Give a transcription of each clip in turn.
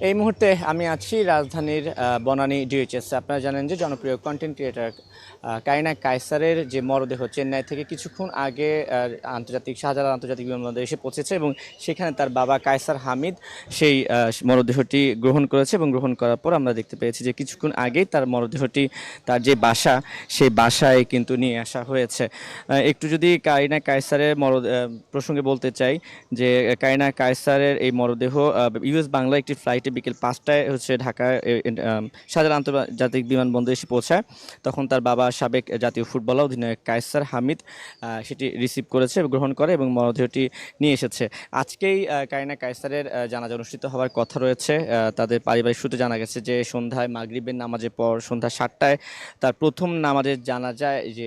এই মুহূর্তে আমি আছি রাজধানীর বনানী ডিএইচএস। আপনারা জানেন যে জনপ্রিয় কন্টেন্ট ক্রিয়েটর কারিনা কায়সারের যে মরদেহ চেন্নাই থেকে কিছুক্ষণ আগে শাহজালাল আন্তর্জাতিক বিমানবন্দরে এসে পৌঁছেছে এবং সেখানে তার বাবা কায়সার হামিদ সেই মরদেহটি গ্রহণ করেছে এবং গ্রহণ করার পর আমরা দেখতে পেয়েছি যে কিছুক্ষণ আগেই তার মরদেহটি তার যে বাসা সেই বাসায় কিন্তু নিয়ে আসা হয়েছে। একটু যদি কারিনা কায়সারের প্রসঙ্গে বলতে চাই যে কারিনা কায়সারের এই মরদেহ ইউএস বাংলা একটি ফ্লাইটে বিকেল 5টায় হচ্ছে ঢাকায় শাহজালাল আন্তর্জাতিক বিমানবন্দরে এসে পৌঁছায়। তখন তার বাবা সাবেক জাতীয় ফুটবলার অধিনায়ক কায়সার হামিদ সেটি রিসিভ করেছে এবং গ্রহণ করে এবং মরদেহটি নিয়ে এসেছে। আজকেই কারিনা কায়সারের জানাজা অনুষ্ঠিত হওয়ার কথা রয়েছে। তাদের পারিবারিক সূত্রে জানা গেছে যে সন্ধ্যায় মাগরিবের নামাজের পর সন্ধ্যা 7টায় তার প্রথম নামাজের জানাজায় যে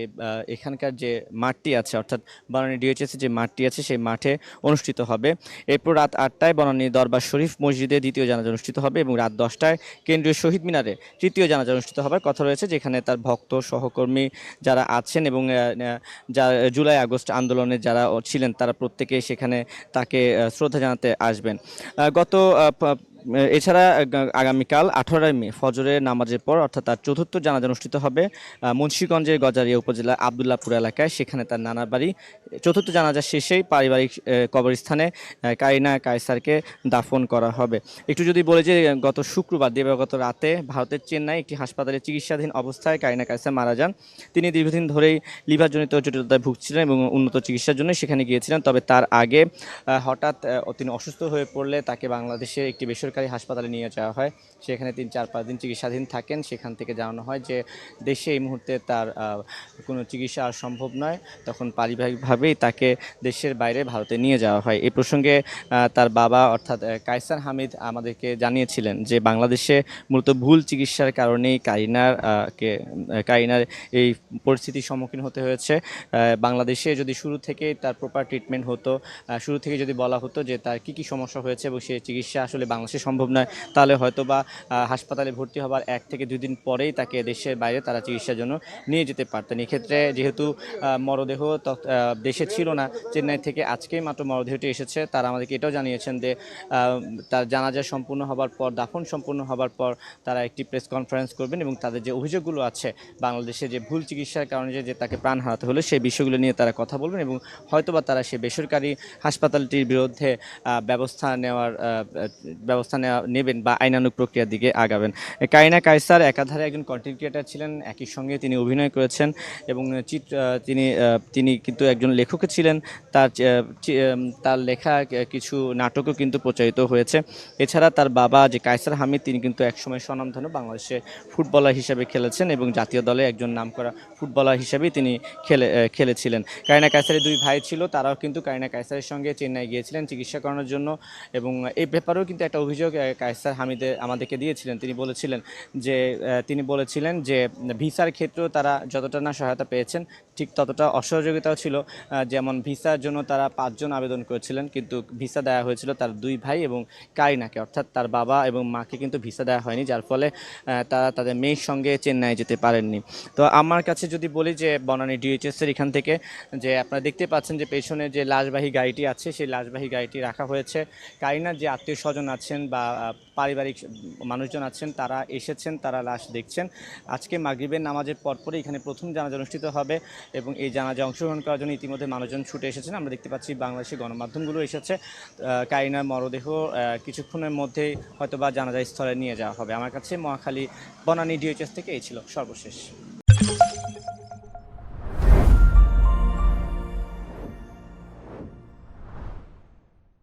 এখানকার যে মাঠটি আছে অর্থাৎ বনানী ডিএইচএস যে মাঠটি আছে সেই মাঠে অনুষ্ঠিত হবে। এরপর রাত 8টায় বনানী দরবার শরীফ মসজিদে দ্বিতীয় জানাজা অনুষ্ঠিত হবে এবং রাত 10টায় কেন্দ্রীয় শহীদ মিনারে তৃতীয় জানাজা অনুষ্ঠিত হবার কথা রয়েছে, যেখানে তার ভক্ত সহকর্মী যারা আছেন এবং যা জুলাই আগস্ট আন্দোলনে যারা ছিলেন তারা প্রত্যেকে সেখানে তাকে শ্রদ্ধা জানাতে আসবেন। গত এছাড়া আগামীকাল 18 মে ফজরের নামাজের পর অর্থাৎ তার চতুর্থ জানাজা অনুষ্ঠিত হবে মুন্সিগঞ্জের গজারিয়া উপজেলা আবদুল্লাপুর এলাকায়, সেখানে তার নানার বাড়ি। চতুর্থ জানাজা শেষেই পারিবারিক কবরস্থানে কারিনা কায়সারকে দাফন করা হবে। একটু যদি বলে যে গত শুক্রবার দিবাগত রাতে ভারতের চেন্নাই একটি হাসপাতালে চিকিৎসাধীন অবস্থায় কারিনা কায়সার মারা যান। তিনি দীর্ঘদিন ধরেই লিভারজনিত জটিলতায় ভুগছিলেন এবং উন্নত চিকিৎসার জন্য সেখানে গিয়েছিলেন। তবে তার আগে হঠাৎ তিনি অসুস্থ হয়ে পড়লে তাকে বাংলাদেশে একটি বেসরকারি হাসপাতালে নিয়ে যাওয়া হয়। সেখানে 3-4-5 দিন চিকিৎসাধীন থাকেন। সেখান থেকে জানানো হয় যে দেশে এই মুহূর্তে তার কোনো চিকিৎসা আর সম্ভব নয়। তখন পারিবারিকভাবেই তাকে দেশের বাইরে ভারতে নিয়ে যাওয়া হয়। এই প্রসঙ্গে তার বাবা অর্থাৎ কায়সার হামিদ আমাদেরকে জানিয়েছিলেন যে বাংলাদেশে মূলত ভুল চিকিৎসার কারণেই কারিনার এই পরিস্থিতির সম্মুখীন হতে হয়েছে। বাংলাদেশে যদি শুরু থেকে তার প্রপার ট্রিটমেন্ট হতো, শুরু থেকে যদি বলা হতো যে তার কী সমস্যা হয়েছে এবং সে চিকিৎসা আসলে বাংলাদেশে সম্ভব নয়, তাহলে হয়তো বা হাসপাতালে ভর্তি হবার 1 থেকে 2 দিন পরেই তাকে দেশের বাইরে তারা চিকিৎসার জন্য নিয়ে যেতে পারতেন। এক্ষেত্রে যেহেতু মরদেহ দেশে ছিল না, চেন্নাই থেকে আজকেই মাত্র মরদেহটি এসেছে, তারা আমাদেরকে এটাও জানিয়েছেন যে তার জানাজা সম্পূর্ণ হবার পর, দাফন সম্পূর্ণ হবার পর তারা একটি প্রেস কনফারেন্স করবেন এবং তাদের যে অভিযোগগুলো আছে বাংলাদেশে যে ভুল চিকিৎসার কারণে যে তাকে প্রাণ হারাতে হলো সেই বিষয়গুলো নিয়ে তারা কথা বলবেন এবং হয়তোবা তারা সে বেসরকারি হাসপাতালটির বিরুদ্ধে ব্যবস্থা নেবেন বা আইনানুগ প্রক্রিয়ার দিকে আগাবেন। কারিনা কায়সার একাধারে একজন কন্টেন্ট ক্রিয়েটার ছিলেন, একই সঙ্গে তিনি অভিনয় করেছেন এবং তিনি কিন্তু একজন লেখকও ছিলেন। তার লেখা কিছু নাটকও কিন্তু প্রচারিত হয়েছে। এছাড়া তার বাবা যে কায়সার হামিদ তিনি কিন্তু একসময় স্বনামধন্য বাংলাদেশে ফুটবলার হিসেবে খেলেছেন এবং জাতীয় দলে একজন নামকরা ফুটবলার হিসেবেই তিনি খেলেছিলেন। কারিনা কায়সারের 2 ভাই ছিল, তারাও কিন্তু কারিনা কায়সারের সঙ্গে চেন্নাই গিয়েছিলেন চিকিৎসা করানোর জন্য এবং এই ব্যাপারেও কিন্তু একটা অভিযোগ কায়সার হামিদে আমাদেরকে দিয়েছিলেন। তিনি বলেছিলেন যে ভিসার ক্ষেত্রেও তারা যতটা না সহায়তা পেয়েছেন ঠিক ততটা অসহযোগিতাও ছিল। যেমন ভিসার জন্য তারা 5 জন আবেদন করেছিলেন, কিন্তু ভিসা দেওয়া হয়েছিল তার 2 ভাই এবং কারিনাকে, অর্থাৎ তার বাবা এবং মাকে কিন্তু ভিসা দেওয়া হয়নি, যার ফলে তারা তাদের মেয়ের সঙ্গে চেন্নাই যেতে পারেননি। তো আমার কাছে যদি বলি যে বনানী ডিএইচএসের এখান থেকে যে আপনারা দেখতে পাচ্ছেন যে পেছনে যে লাশবাহী গাড়িটি আছে সেই লাশবাহী গাড়িটি রাখা হয়েছে। কারিনার যে আত্মীয় স্বজন আছেন বা পারিবারিক মানুষজন আছেন তারা এসেছেন, তারা লাশ দেখছেন। আজকে মাগরিবের নামাজের পরপরই এখানে প্রথম জানাজা অনুষ্ঠিত হবে এবং এই জানাজা অংশগ্রহণ করার জন্য ইতিমধ্যে মানুষজন ছুটে এসেছেন। আমরা দেখতে পাচ্ছি বাংলাদেশি গণমাধ্যমগুলো এসেছে। কারিনার মরদেহ কিছুক্ষণের মধ্যেই হয়তো বা জানাজা স্থলে নিয়ে যাওয়া হবে। আমার কাছে মহাখালী বনানী ডিএইচএস থেকে এই ছিল সর্বশেষ।